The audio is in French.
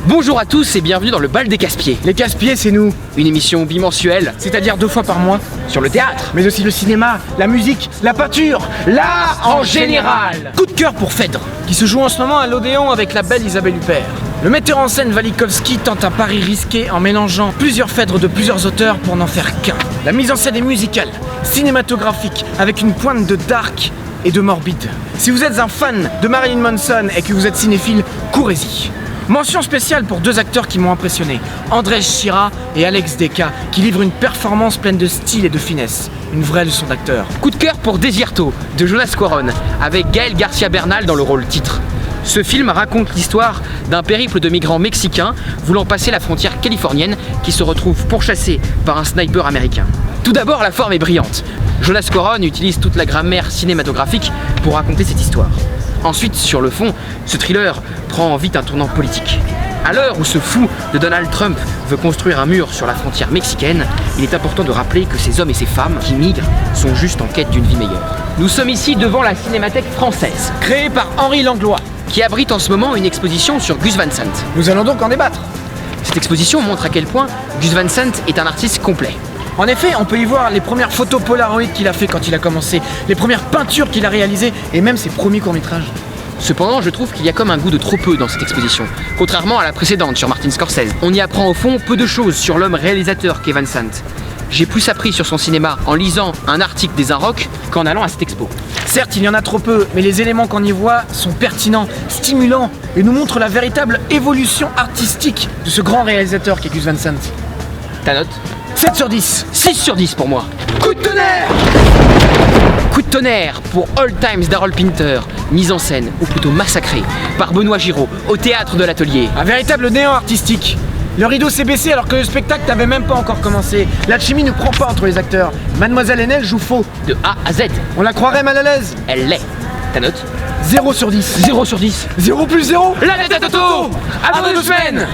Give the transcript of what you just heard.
Bonjour à tous et bienvenue dans le bal des casse-pieds. Les casse-pieds, c'est nous. Une émission bimensuelle, C'est-à-dire 2 fois par mois. sur le théâtre. Mais aussi le cinéma, la musique, la peinture, l'art en général. Coup de cœur pour Phèdre. Qui se joue en ce moment à l'Odéon avec la belle Isabelle Huppert. Le metteur en scène Valikovski tente un pari risqué en mélangeant plusieurs Phèdres de plusieurs auteurs pour n'en faire qu'un. La mise en scène est musicale, cinématographique, avec une pointe de dark et de morbide. Si vous êtes un fan de Marilyn Manson et que vous êtes cinéphile, courez-y. Mention spéciale pour 2 acteurs qui m'ont impressionné, Andrzej Chira et Alex Deka, qui livrent une performance pleine de style et de finesse. Une vraie leçon d'acteur. Coup de cœur pour Desierto de Jonas Cuarón avec Gaël Garcia Bernal dans le rôle titre. Ce film raconte l'histoire d'un périple de migrants mexicains voulant passer la frontière californienne qui se retrouvent pourchassés par un sniper américain. Tout d'abord, la forme est brillante. Jonas Cuarón utilise toute la grammaire cinématographique pour raconter cette histoire. Ensuite, sur le fond, ce thriller prend vite un tournant politique. À l'heure où ce fou de Donald Trump veut construire un mur sur la frontière mexicaine, il est important de rappeler que ces hommes et ces femmes qui migrent sont juste en quête d'une vie meilleure. Nous sommes ici devant la Cinémathèque française, Créé par Henri Langlois. qui abrite en ce moment une exposition sur Gus Van Sant. Nous allons donc en débattre. Cette exposition montre à quel point Gus Van Sant est un artiste complet. En effet, on peut y voir les premières photos Polaroid qu'il a fait quand il a commencé, les premières peintures qu'il a réalisées et même ses premiers courts-métrages. Cependant, je trouve qu'il y a comme un goût de trop peu dans cette exposition, contrairement à la précédente sur Martin Scorsese. On y apprend au fond peu de choses sur l'homme réalisateur qu'est Van Sant. J'ai plus appris sur son cinéma en lisant un article des Inrocks qu'en allant à cette expo. Certes, il y en a trop peu, mais les éléments qu'on y voit sont pertinents, stimulants et nous montrent la véritable évolution artistique de ce grand réalisateur qu'est Gus Van Sant. Ta note ? 7 sur 10. 6 sur 10 pour moi. Coup de tonnerre! Coup de tonnerre pour All Times d'Harold Pinter, mise en scène, ou plutôt massacrée, par Benoît Giraud, au théâtre de l'Atelier. Un véritable néant artistique. Le rideau s'est baissé alors que le spectacle n'avait même pas encore commencé. La chimie ne prend pas entre les acteurs. Mademoiselle Haenel joue faux. De A à Z, On la croirait mal à l'aise. elle l'est. Ta note ? 0 sur 10. 0 sur 10. 0 plus 0. La tête à Toto. À dans 2 semaines.